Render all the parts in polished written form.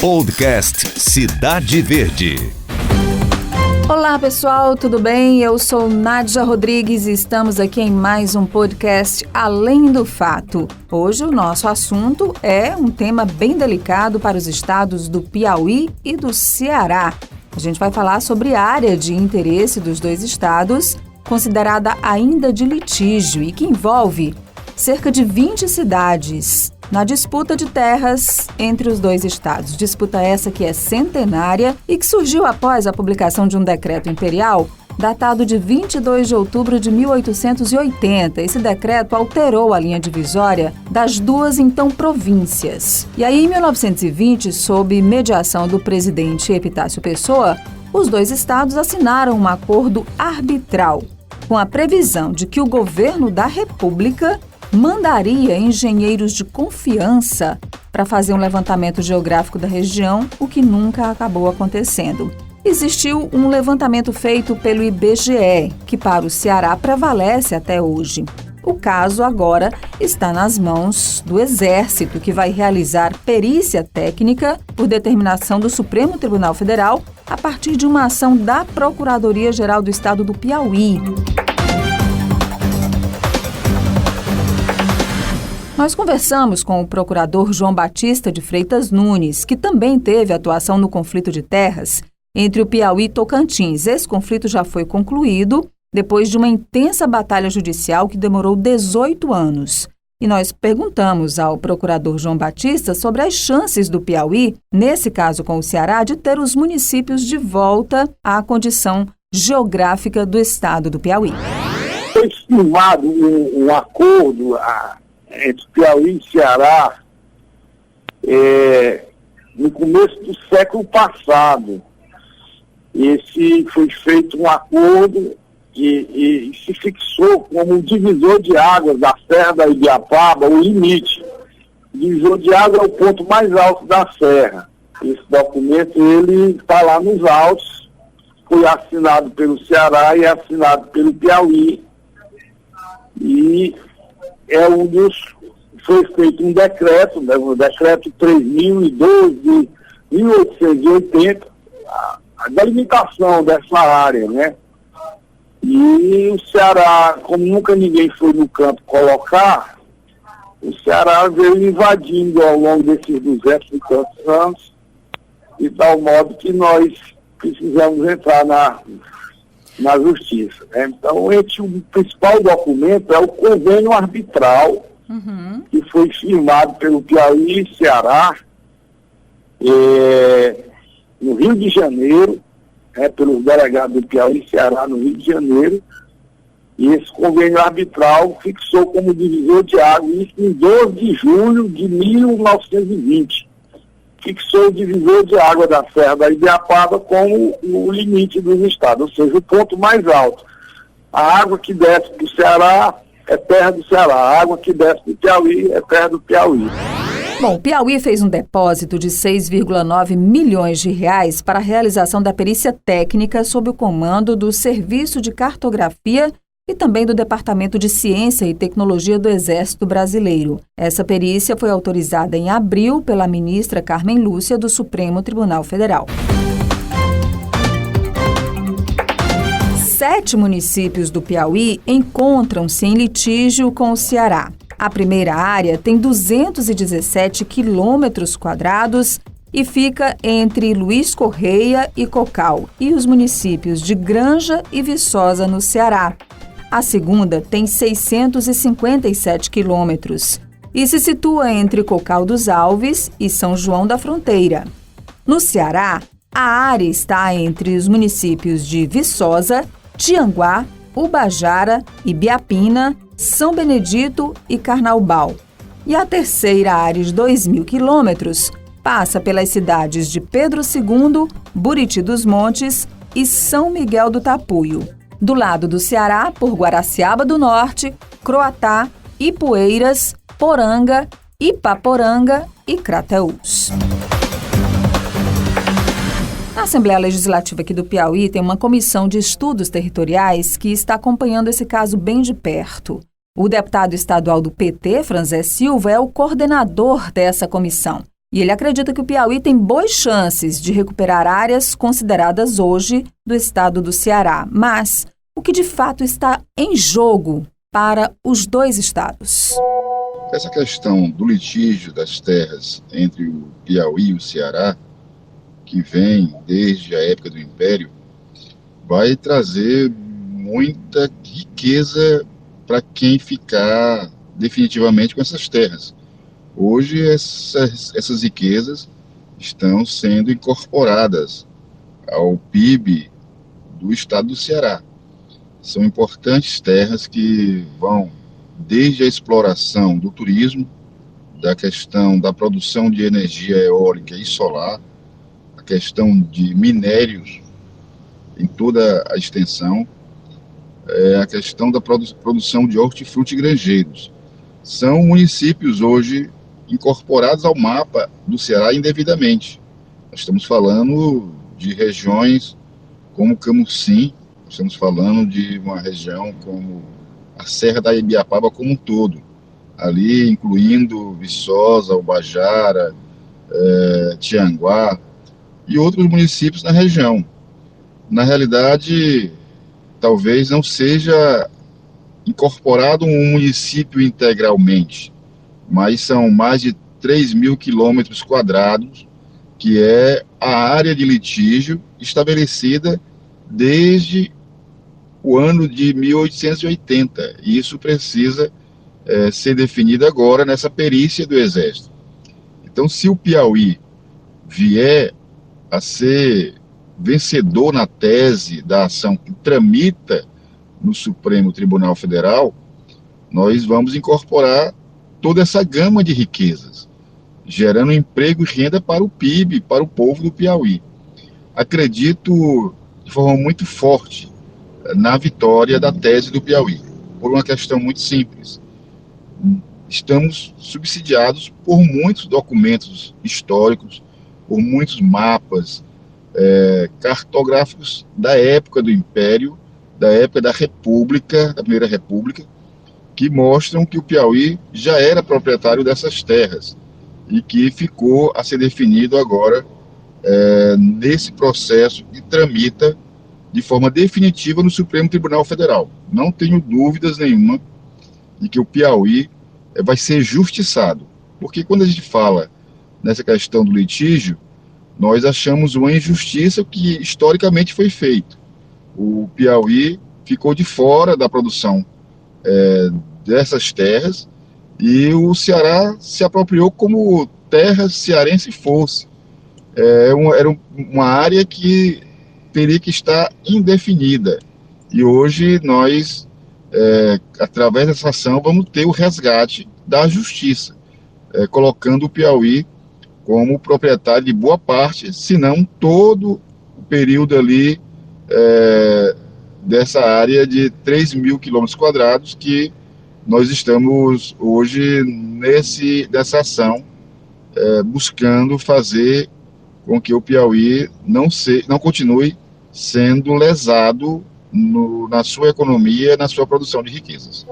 Podcast Cidade Verde. Olá pessoal, tudo bem? Eu sou Nádia Rodrigues e estamos aqui em mais um podcast Além do Fato. Hoje o nosso assunto é um tema bem delicado para os estados do Piauí e do Ceará. A gente vai falar sobre a área de interesse dos dois estados, considerada ainda de litígio e que envolve cerca de 20 cidades na disputa de terras entre os dois estados. Disputa essa que é centenária e que surgiu após a publicação de um decreto imperial datado de 22 de outubro de 1880. Esse decreto alterou a linha divisória das duas, então, províncias. E aí, em 1920, sob mediação do presidente Epitácio Pessoa, os dois estados assinaram um acordo arbitral, com a previsão de que o governo da República mandaria engenheiros de confiança para fazer um levantamento geográfico da região, o que nunca acabou acontecendo. Existiu um levantamento feito pelo IBGE, que para o Ceará prevalece até hoje. O caso agora está nas mãos do Exército, que vai realizar perícia técnica por determinação do Supremo Tribunal Federal a partir de uma ação da Procuradoria-Geral do Estado do Piauí. Nós conversamos com o procurador João Batista de Freitas Nunes, que também teve atuação no conflito de terras entre o Piauí e Tocantins. Esse conflito já foi concluído depois de uma intensa batalha judicial que demorou 18 anos. E nós perguntamos ao procurador João Batista sobre as chances do Piauí, nesse caso com o Ceará, de ter os municípios de volta à condição geográfica do estado do Piauí. Foi firmado um acordo entre Piauí e Ceará no começo do século passado. Esse foi feito um acordo e se fixou como um divisor de águas da Serra da Ibiapaba, o limite. O divisor de água é o ponto mais alto da serra. Esse documento ele está lá nos autos, foi assinado pelo Ceará e assinado pelo Piauí. E foi feito um decreto, né, o decreto 3.012 de 1880, a delimitação dessa área, né? E o Ceará, como nunca ninguém foi no campo colocar, o Ceará veio invadindo ao longo desses 200 e tantos anos, de tal modo que nós precisamos entrar na justiça, né? Então, o principal documento é o convênio arbitral, que foi firmado pelo Piauí e Ceará, no Rio de Janeiro, pelos delegados do Piauí e Ceará no Rio de Janeiro, e esse convênio arbitral fixou como divisor de água isso em 12 de julho de 1920. Fixou o divisor de água da Serra da Ibiapaba como o limite dos estados, ou seja, o ponto mais alto. A água que desce para o Ceará é terra do Ceará, a água que desce do Piauí é terra do Piauí. Bom, o Piauí fez um depósito de 6,9 milhões de reais para a realização da perícia técnica sob o comando do Serviço de Cartografia e também do Departamento de Ciência e Tecnologia do Exército Brasileiro. Essa perícia foi autorizada em abril pela ministra Carmen Lúcia do Supremo Tribunal Federal. 7 municípios do Piauí encontram-se em litígio com o Ceará. A primeira área tem 217 quilômetros quadrados e fica entre Luiz Correia e Cocal e os municípios de Granja e Viçosa, no Ceará. A segunda tem 657 quilômetros e se situa entre Cocal dos Alves e São João da Fronteira. No Ceará, a área está entre os municípios de Viçosa, Tianguá, Ubajara, Ibiapina, São Benedito e Carnaubal. E a terceira área de 2.000 quilômetros passa pelas cidades de Pedro II, Buriti dos Montes e São Miguel do Tapuio. Do lado do Ceará, por Guaraciaba do Norte, Croatá, Ipueiras, Poranga, Ipaporanga e Crateús. A Assembleia Legislativa aqui do Piauí tem uma comissão de estudos territoriais que está acompanhando esse caso bem de perto. O deputado estadual do PT, Franzé Silva, é o coordenador dessa comissão. E ele acredita que o Piauí tem boas chances de recuperar áreas consideradas hoje do estado do Ceará. Mas o que de fato está em jogo para os dois estados? Essa questão do litígio das terras entre o Piauí e o Ceará, que vem desde a época do Império, vai trazer muita riqueza para quem ficar definitivamente com essas terras. Hoje, essas riquezas estão sendo incorporadas ao PIB do estado do Ceará. São importantes terras que vão desde a exploração do turismo, da questão da produção de energia eólica e solar, a questão de minérios em toda a extensão, a questão da produção de hortifruti e granjeiros. São municípios hoje incorporados ao mapa do Ceará indevidamente. Nós estamos falando de regiões como Camusim, nós estamos falando de uma região como a Serra da Ibiapaba como um todo, ali incluindo Viçosa, Ubajara, Tianguá e outros municípios na região. Na realidade, talvez não seja incorporado um município integralmente, mas são mais de 3.000 quilômetros quadrados, que é a área de litígio estabelecida desde o ano de 1880, e isso precisa ser definido agora nessa perícia do Exército. Então, se o Piauí vier a ser vencedor na tese da ação que tramita no Supremo Tribunal Federal, nós vamos incorporar toda essa gama de riquezas, gerando emprego e renda para o PIB, para o povo do Piauí. Acredito de forma muito forte na vitória da tese do Piauí, por uma questão muito simples. Estamos subsidiados por muitos documentos históricos, por muitos mapas cartográficos da época do Império, da época da República, da Primeira República, que mostram que o Piauí já era proprietário dessas terras e que ficou a ser definido agora nesse processo que tramita de forma definitiva no Supremo Tribunal Federal. Não tenho dúvidas nenhuma de que o Piauí vai ser justiçado, porque quando a gente fala nessa questão do litígio, nós achamos uma injustiça que historicamente foi feito. O Piauí ficou de fora da produção dessas terras e o Ceará se apropriou como terra cearense fosse. Era uma área que teria que estar indefinida. E hoje nós, através dessa ação, vamos ter o resgate da justiça, colocando o Piauí como proprietário de boa parte, se não todo o período ali dessa área de 3.000 quilômetros quadrados que nós estamos hoje nessa ação, buscando fazer com que o Piauí não continue sendo lesado na sua economia, na sua produção de riquezas.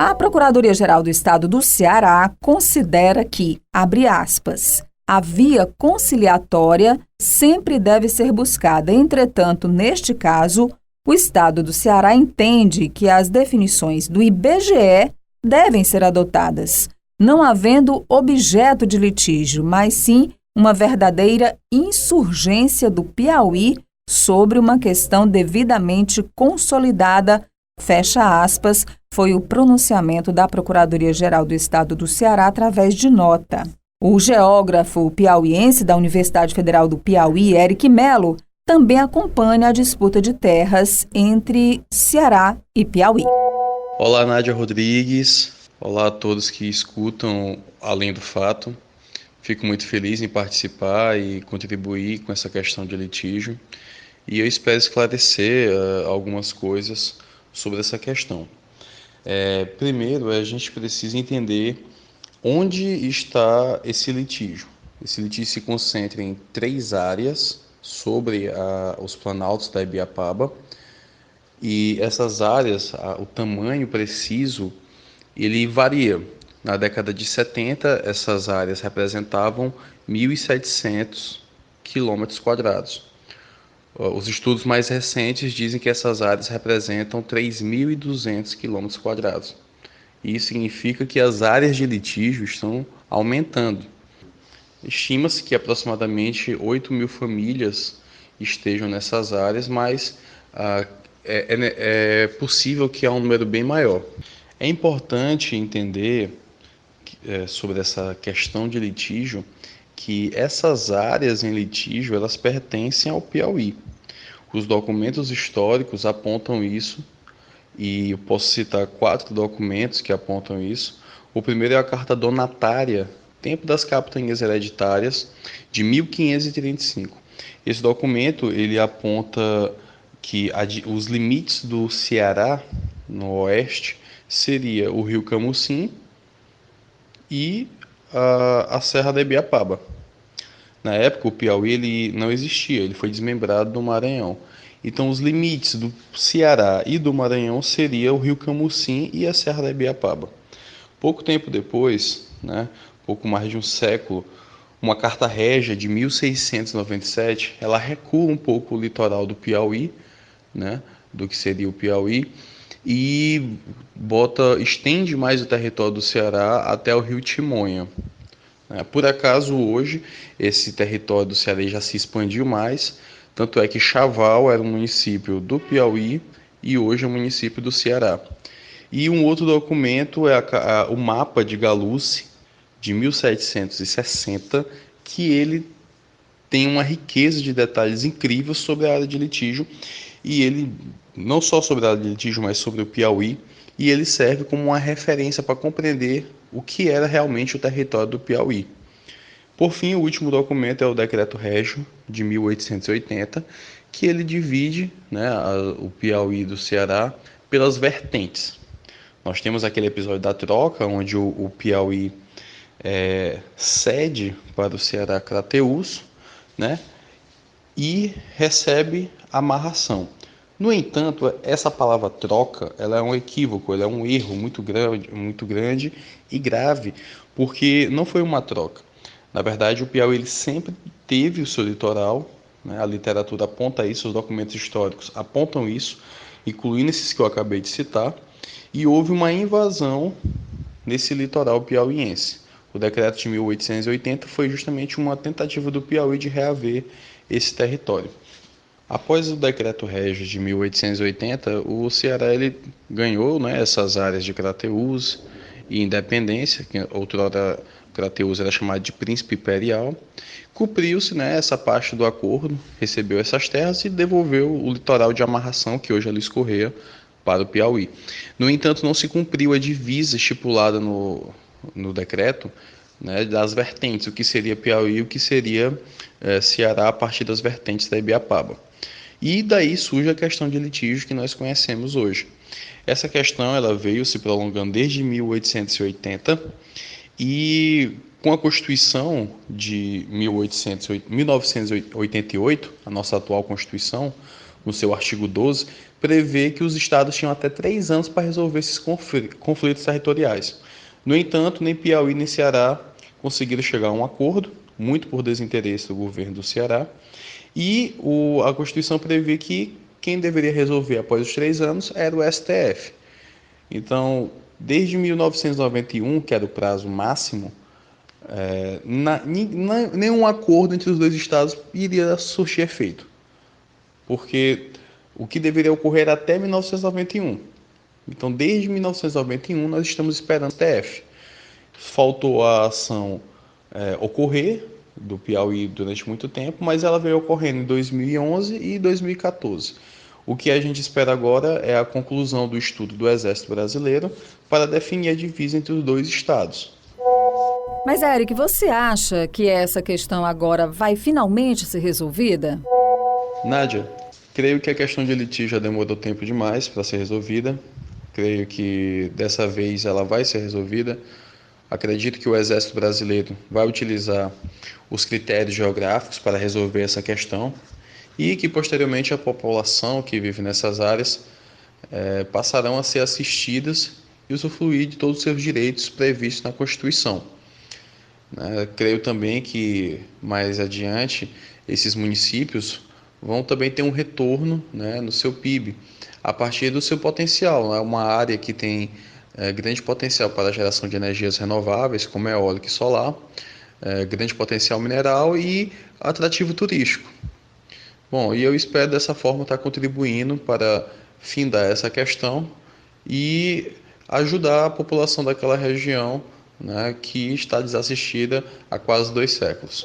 A Procuradoria-Geral do Estado do Ceará considera que, abre aspas, a via conciliatória sempre deve ser buscada. Entretanto, neste caso, o Estado do Ceará entende que as definições do IBGE devem ser adotadas, não havendo objeto de litígio, mas sim uma verdadeira insurgência do Piauí sobre uma questão devidamente consolidada, fecha aspas, foi o pronunciamento da Procuradoria-Geral do Estado do Ceará através de nota. O geógrafo piauiense da Universidade Federal do Piauí, Eric Melo, também acompanha a disputa de terras entre Ceará e Piauí. Olá, Nádia Rodrigues. Olá a todos que escutam Além do Fato. Fico muito feliz em participar e contribuir com essa questão de litígio. E eu espero esclarecer algumas coisas sobre essa questão. Primeiro, a gente precisa entender onde está esse litígio. Esse litígio se concentra em 3 áreas sobre os planaltos da Ibiapaba. E essas áreas, o tamanho preciso, ele varia. Na década de 70, essas áreas representavam 1.700 quilômetros quadrados. Os estudos mais recentes dizem que essas áreas representam 3.200 quilômetros quadrados. Isso significa que as áreas de litígio estão aumentando. Estima-se que aproximadamente 8.000 famílias estejam nessas áreas, mas é possível que há um número bem maior. É importante entender sobre essa questão de litígio, que essas áreas em litígio elas pertencem ao Piauí. Os documentos históricos apontam isso, e eu posso citar 4 documentos que apontam isso. O primeiro é a Carta Donatária, Tempo das Capitanias Hereditárias, de 1535. Esse documento ele aponta que os limites do Ceará, no oeste, seria o rio Camucim e a Serra da Ibiapaba. Na época, o Piauí ele não existia, ele foi desmembrado do Maranhão. Então, os limites do Ceará e do Maranhão seria o rio Camucim e a Serra da Ibiapaba. Pouco tempo depois, pouco mais de um século, uma carta régia de 1697, ela recua um pouco o litoral do Piauí, do que seria o Piauí, e estende mais o território do Ceará até o rio Timonha. Por acaso, hoje, esse território do Ceará já se expandiu mais, tanto é que Chaval era um município do Piauí e hoje é um município do Ceará. E um outro documento é o Mapa de Galluce, de 1760, que ele tem uma riqueza de detalhes incríveis sobre a área de litígio, e ele, não só sobre a área de litígio, mas sobre o Piauí, e ele serve como uma referência para compreender o que era realmente o território do Piauí. Por fim, o último documento é o Decreto Régio, de 1880, que ele divide o Piauí do Ceará pelas vertentes. Nós temos aquele episódio da troca, onde o Piauí cede para o Ceará Crateús, e recebe amarração. No entanto, essa palavra troca, ela é um equívoco, ela é um erro muito grande e grave, porque não foi uma troca. Na verdade, o Piauí ele sempre teve o seu litoral, a literatura aponta isso, os documentos históricos apontam isso, incluindo esses que eu acabei de citar, e houve uma invasão nesse litoral piauiense. O decreto de 1880 foi justamente uma tentativa do Piauí de reaver esse território. Após o decreto Régio de 1880, o Ceará ele ganhou essas áreas de Crateús e Independência, que outrora Crateús era chamado de Príncipe Imperial. Cumpriu-se essa parte do acordo, recebeu essas terras e devolveu o litoral de amarração, que hoje ali escorreia, para o Piauí. No entanto, não se cumpriu a divisa estipulada no decreto, das vertentes, o que seria Piauí e o que seria Ceará a partir das vertentes da Ibiapaba. E daí surge a questão de litígio que nós conhecemos hoje. Essa questão ela veio se prolongando desde 1880 e com a Constituição de 1988, a nossa atual Constituição, no seu artigo 12, prevê que os estados tinham até 3 anos para resolver esses conflitos territoriais. No entanto, nem Piauí nem Ceará conseguiram chegar a um acordo, muito por desinteresse do governo do Ceará, e a Constituição prevê que quem deveria resolver após os 3 anos era o STF. Então, desde 1991, que era o prazo máximo, nenhum acordo entre os dois estados iria surtir efeito, porque o que deveria ocorrer era até 1991. Então, desde 1991, nós estamos esperando o STF. Faltou a ação ocorrer do Piauí durante muito tempo, mas ela veio ocorrendo em 2011 e 2014. O que a gente espera agora é a conclusão do estudo do Exército Brasileiro para definir a divisa entre os dois estados. Mas, Eric, você acha que essa questão agora vai finalmente ser resolvida? Nádia, creio que a questão de litígio já demorou tempo demais para ser resolvida. Creio que dessa vez ela vai ser resolvida. Acredito que o Exército Brasileiro vai utilizar os critérios geográficos para resolver essa questão e que, posteriormente, a população que vive nessas áreas passarão a ser assistidas e usufruir de todos os seus direitos previstos na Constituição. Creio também que, mais adiante, esses municípios vão também ter um retorno, no seu PIB, a partir do seu potencial. É uma área que tem grande potencial para a geração de energias renováveis, como eólica e solar, grande potencial mineral e atrativo turístico. Bom, e eu espero dessa forma estar contribuindo para findar essa questão e ajudar a população daquela região, que está desassistida há quase 2 séculos.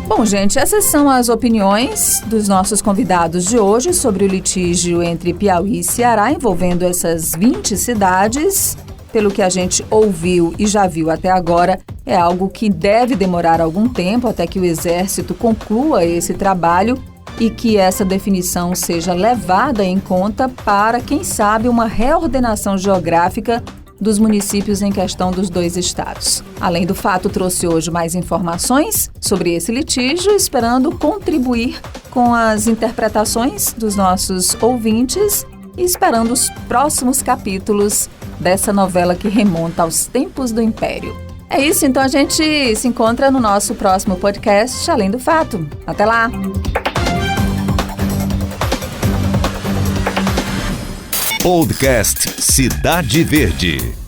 Bom, gente, essas são as opiniões dos nossos convidados de hoje sobre o litígio entre Piauí e Ceará envolvendo essas 20 cidades. Pelo que a gente ouviu e já viu até agora, é algo que deve demorar algum tempo até que o Exército conclua esse trabalho e que essa definição seja levada em conta para, quem sabe, uma reordenação geográfica dos municípios em questão dos 2 estados. Além do fato, trouxe hoje mais informações sobre esse litígio, esperando contribuir com as interpretações dos nossos ouvintes e esperando os próximos capítulos dessa novela que remonta aos tempos do Império. É isso, então a gente se encontra no nosso próximo podcast Além do Fato. Até lá! Podcast Cidade Verde.